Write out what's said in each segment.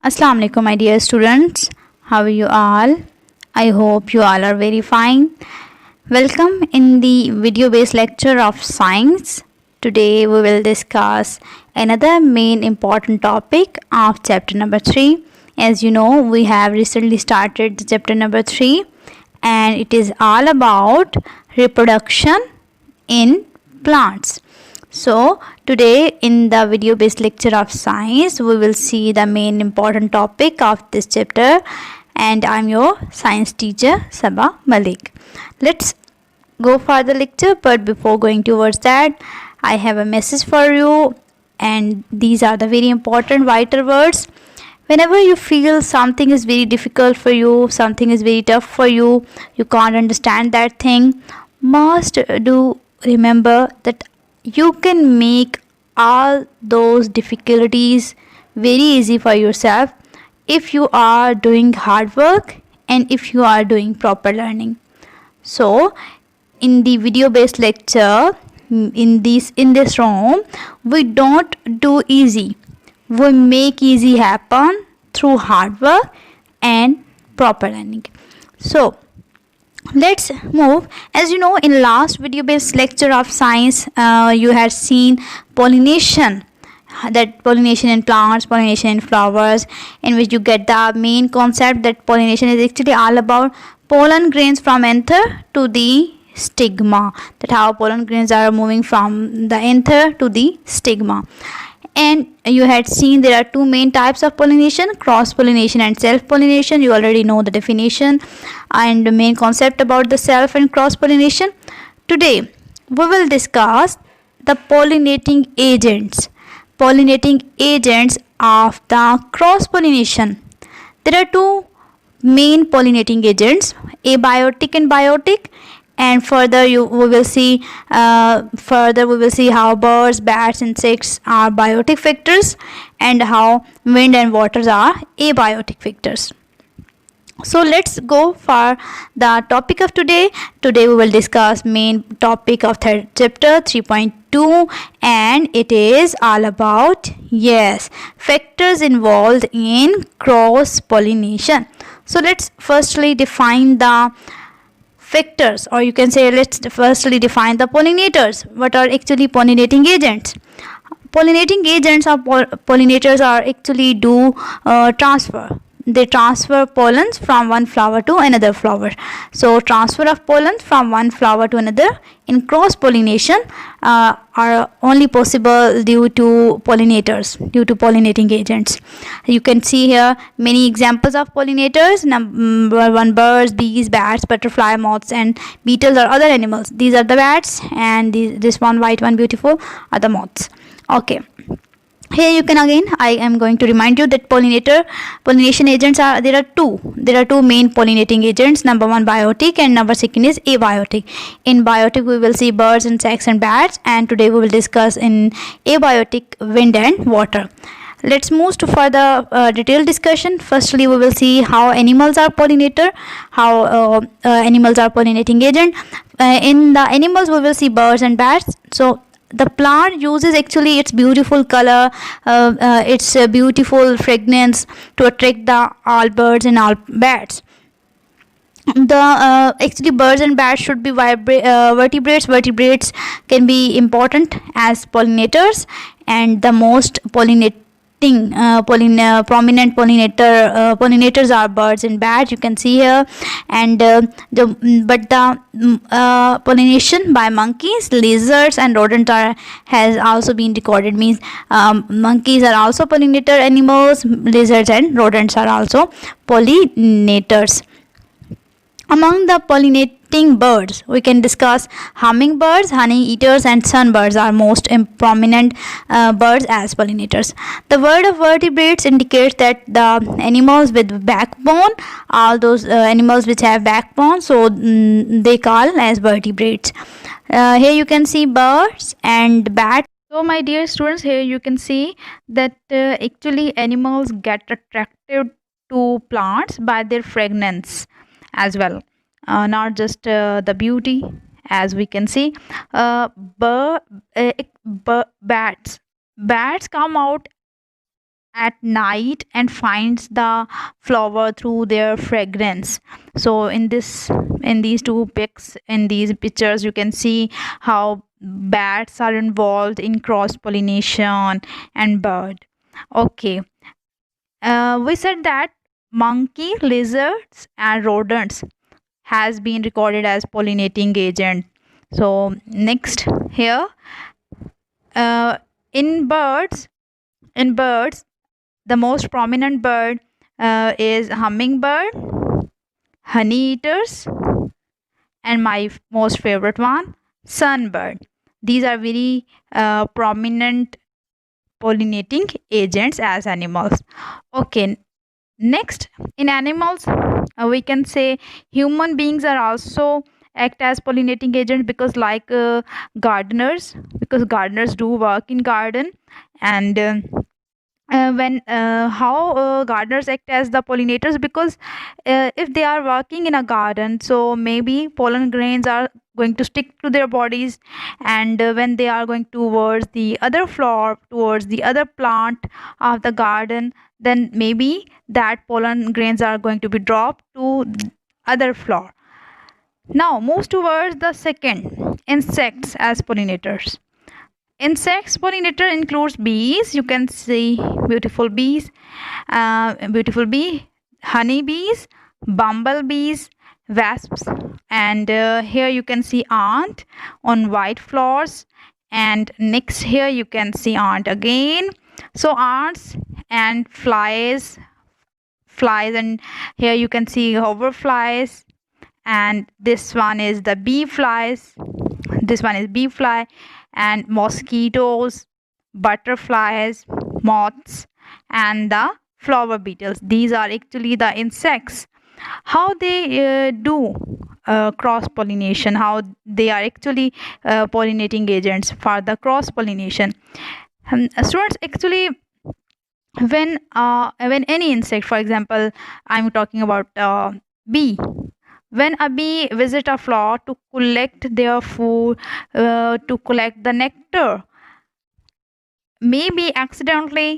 Assalamu alaikum, my dear students. How are you all? I hope you all are very fine. Welcome in the video based lecture of science. Today we will discuss another main important topic of chapter number 3. As you know, we have recently started the chapter number 3 and it is all about reproduction in plants. So today in the video based lecture of science we will see the main important topic of this chapter, and I'm your science teacher Sabah Malik. Let's go for the lecture, but before going towards that I have a message for you, and these are the very important vital words. Whenever you feel something is very difficult for you, something is very tough for you, you can't understand that thing, must do remember that you can make all those difficulties very easy for yourself if you are doing hard work and if you are doing proper learning. So in the video based lecture, in this room, we don't do easy, we make easy happen through hard work and proper learning. So let's move. As you know, in last video based lecture of science, you had seen pollination, that pollination in plants, pollination in flowers, in which you get the main concept that pollination is actually all about pollen grains from anther to the stigma, that how pollen grains are moving from the anther to the stigma. And you had seen there are two main types of pollination: cross pollination and self pollination. You already know the definition and the main concept about the self and cross pollination. Today we will discuss the pollinating agents of the cross pollination. There are two main pollinating agents, abiotic and biotic, and further we will see how birds, bats, insects are biotic factors and how wind and waters are abiotic factors. So let's go for the topic of today. Today we will discuss main topic of third chapter 3.2, and it is all about factors involved in cross pollination. So let's firstly define the factors, or you can say let's firstly define the pollinators. What are actually pollinating agents? Pollinating agents or pollinators are actually do transfer. They transfer pollens from one flower to another flower. So transfer of pollen from one flower to another in cross pollination are only possible due to pollinators, due to pollinating agents. You can see here many examples of pollinators. Number one, birds, bees, bats, butterfly, moths, and beetles are other animals. These are the bats, and this one white one beautiful are the moths. Okay, here you can again, I am going to remind you that pollination agents are there are two main pollinating agents. Number one, biotic, and number second is abiotic. In biotic we will see birds, insects, and bats, and today we will discuss in abiotic wind and water. Let's move to further detailed discussion. Firstly we will see how animals are pollinator, how animals are pollinating agent. In the animals we will see birds and bats. So the plant uses actually its beautiful color, its beautiful fragrance to attract the all birds and all bats. The actually birds and bats should be vertebrates. Vertebrates can be important as pollinators, and the most prominent pollinators are birds and bats. You can see here, and the pollination by monkeys, lizards, and rodents has also been recorded. Means monkeys are also pollinator animals. Lizards and rodents are also pollinators. Among the pollinating birds, we can discuss hummingbirds, honey eaters, and sunbirds are most prominent birds as pollinators. The word of vertebrates indicates that the animals with backbone, all those animals which have backbone, so they call as vertebrates. Here you can see birds and bats. So my dear students, here you can see that actually animals get attracted to plants by their fragrance as well, not just the beauty. As we can see, bats come out at night and finds the flower through their fragrance. So in these two pics, in these pictures, you can see how bats are involved in cross pollination and bird. Okay, we said that monkey, lizards and rodents has been recorded as pollinating agent. So next here, uh, in birds, in birds the most prominent bird is hummingbird, honey eaters, and my most favorite one, sunbird. These are very prominent pollinating agents as animals. Okay, next, in animals, we can say human beings are also act as pollinating agents, because like gardeners, because gardeners do work in garden. And when how gardeners act as the pollinators, because if they are working in a garden, so maybe pollen grains are going to stick to their bodies, and when they are going towards the other flower, towards the other plant of the garden, then maybe that pollen grains are going to be dropped to other flower. Now move towards the second, insects as pollinators. Insects pollinator includes bees. You can see beautiful bees, beautiful bee, honey bees, bumblebees, wasps, and here you can see ant on white flowers. And next here you can see ant again. So ants and flies, and here you can see hoverflies. And this one is the bee flies. This one is bee fly, and mosquitoes, butterflies, moths, and the flower beetles. These are actually the insects. How they do cross pollination, how they are actually pollinating agents for the cross pollination. Students, actually, when any insect, for example, I'm talking about bee, when a bee visit a flower to collect their food, to collect the nectar, maybe accidentally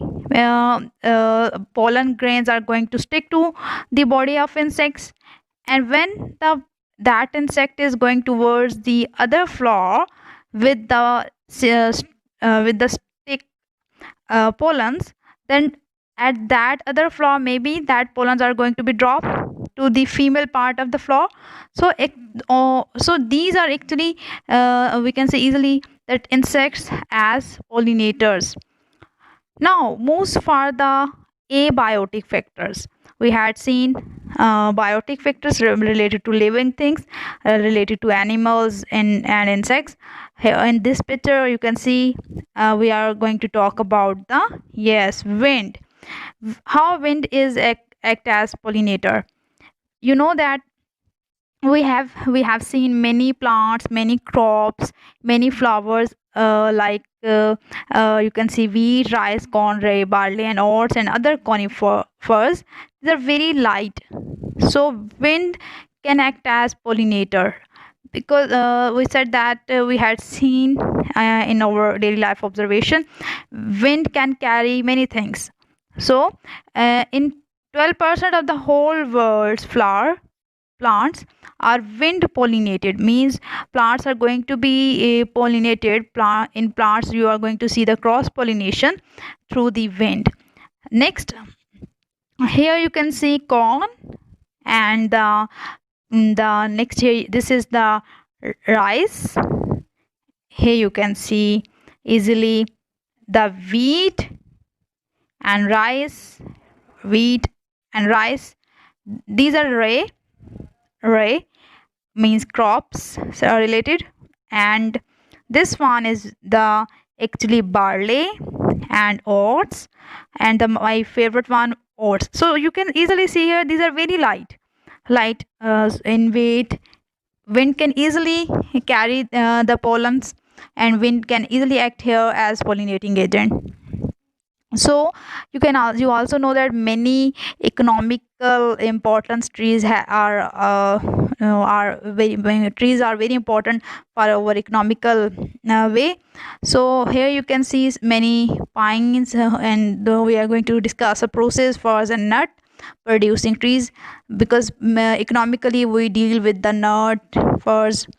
pollen grains are going to stick to the body of insects. And when the that insect is going towards the other flower with the with the stick pollens, then at that other flower, maybe that pollens are going to be dropped to the female part of the flower. So so these are actually, we can say easily, that insects as pollinators. Now moves for the abiotic factors. We had seen biotic factors related to living things, related to animals and insects. Here in this picture you can see, we are going to talk about the, yes, wind. How wind is act as pollinator. You know that we have seen many plants, many crops, many flowers, you can see wheat, rice, corn, rye, barley and oats and other conifers. They're very light, so wind can act as pollinator, because we said that we had seen in our daily life observation, wind can carry many things. So in 12% of the whole world's flower plants are wind pollinated, means plants are going to be pollinated. In plants you are going to see the cross pollination through the wind. Next, here you can see corn, and the next here, this is the rice. Here you can see easily the wheat and rice, wheat and rice. These are rye means crops are related. And this one is the actually barley and oats, and my favorite one, oats. So you can easily see here, these are very light in weight. Wind can easily carry the pollens, and wind can easily act here as pollinating agent. So you also know that many economical importance trees are very trees are very important for our economical way. So here you can see many pines, and we are going to discuss a process for the nut producing trees, because economically we deal with the nut first.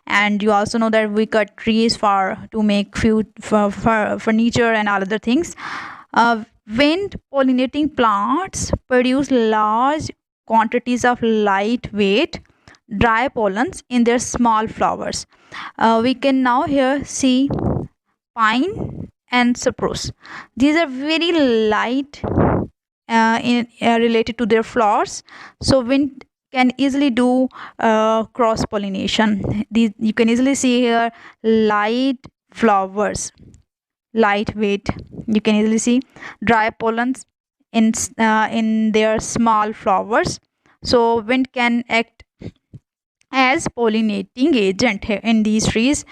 And you also know that we cut trees for to make food for furniture and all other things. Wind pollinating plants produce large quantities of lightweight dry pollens in their small flowers. We can now here see pine and spruce. These are very light related to their flowers, so wind can easily do cross pollination. These you can easily see here, light flowers, lightweight. You can easily see dry pollens in their small flowers. So wind can act as pollinating agent here in these trees.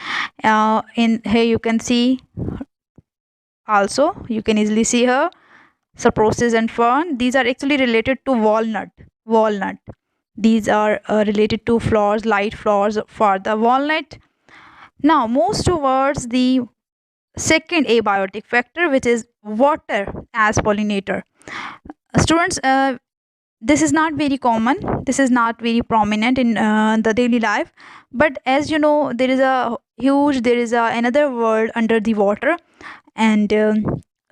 In here you can see, also you can easily see here, cypresses and fern. These are actually related to walnut. These are related to flowers, light flowers for the walnut. Now moves towards the second abiotic factor, which is water as pollinator. Students, this is not very common, this is not very prominent in the daily life, but as you know, there is another world under the water. And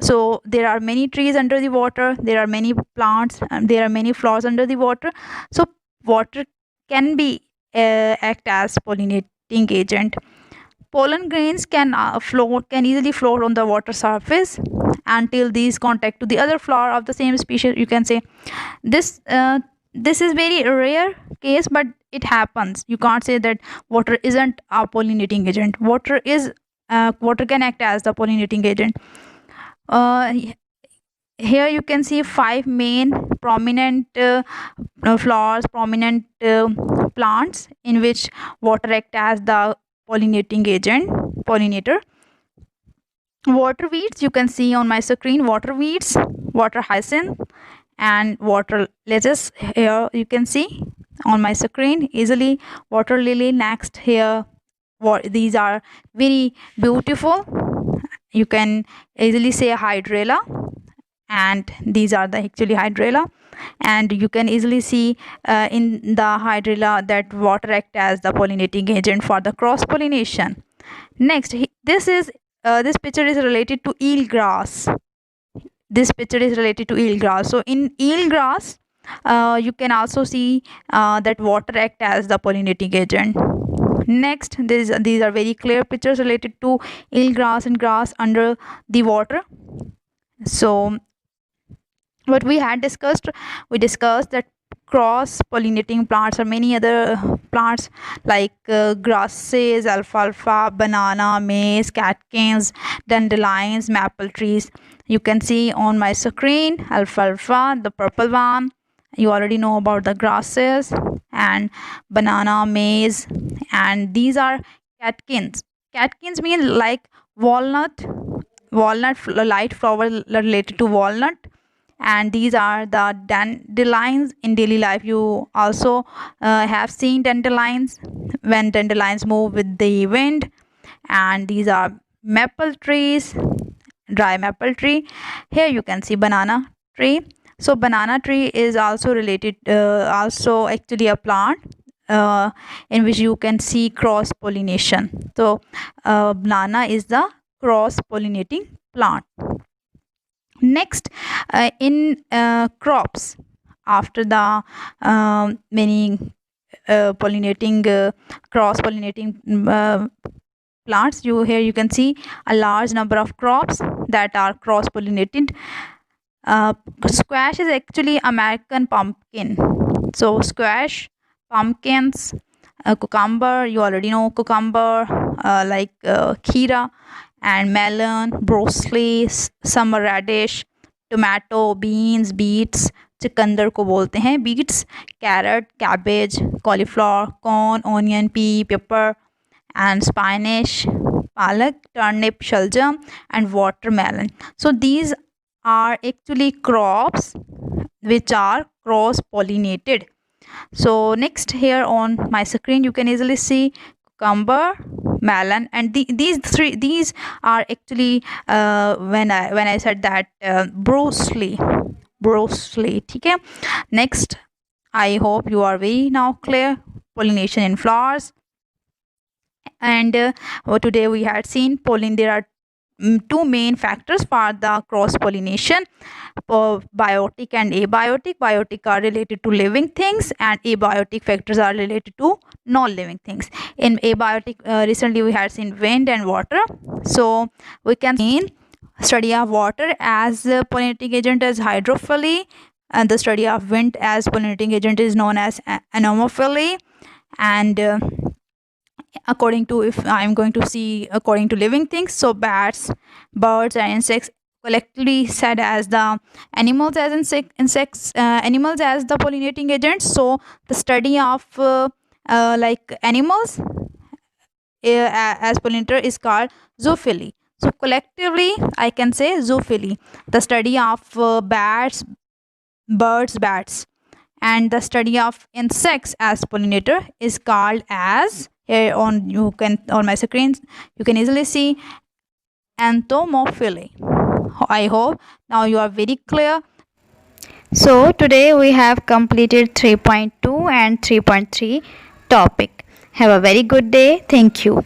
so there are many trees under the water, there are many plants, there are many flowers under the water. So water can be act as pollinating agent. Pollen grains can easily float on the water surface until these contact to the other flower of the same species. You can say this this is very rare case, but it happens. You can't say that water isn't a pollinating agent. Water can act as the pollinating agent. uh, Here you can see five main prominent flowers, prominent plants in which water act as the pollinating agent, pollinator. Water weeds, you can see on my screen, water weeds, water hyacinth, and water lettuce. Here you can see on my screen easily, water lily. Next here, these are very beautiful. You can easily say hydrilla, and these are the actually hydrilla. And you can easily see in the hydrilla that water act as the pollinating agent for the cross pollination. Next, this picture is related to eelgrass. This picture is related to eelgrass. So in eelgrass, you can also see that water act as the pollinating agent. Next, these are very clear pictures related to eelgrass and grass under the water. So what we discussed that cross pollinating plants or many other plants like grasses, alfalfa, banana, maize, catkins, dandelions, maple trees. You can see on my screen alfalfa, the purple one. You already know about the grasses and banana, maize, and these are catkins. Catkins mean like walnut, light flower related to walnut. And these are the dandelions. In daily life you also have seen dandelions when dandelions move with the wind. And these are maple trees, dry maple tree. Here you can see banana tree. So banana tree is also related, also actually a plant in which you can see cross pollination. So banana is the cross pollinating plant. Next, in crops, after the many pollinating cross pollinating plants, you can see a large number of crops that are cross pollinated. Squash is actually American pumpkin. So squash, pumpkins, cucumber, you already know cucumber, like kheera, and melon, broccoli, summer radish, tomato, beans, beets, चुकंदर को बोलते हैं beets, carrot, cabbage, cauliflower, corn, onion, pea, pepper, and spinach, palak, turnip, shalgam, and watermelon. So these are actually crops which are cross pollinated. So next, here on my screen you can easily see cucumber, melon, and these are actually when I said that broccoli, okay. Next, I hope you are very now clear. Pollination in flowers. And today we had seen pollen. There are two main factors for the cross pollination: biotic and abiotic. Biotic are related to living things, and abiotic factors are related to non-living things. In abiotic, recently we had seen wind and water. So we can see study of water as a pollinating agent as hydrophily, and the study of wind as pollinating agent is known as anemophily. And according to, if I'm going to see according to living things, so bats, birds, and insects collectively said as the animals as insects, animals as the pollinating agents. So the study of like animals as pollinator is called zoophily. So collectively I can say zoophily. The study of bats, and the study of insects as pollinator is called as, here on you can on my screen you can easily see, entomophily. I hope now you are very clear. So today we have completed 3.2 and 3.3 topic. Have a very good day. Thank you.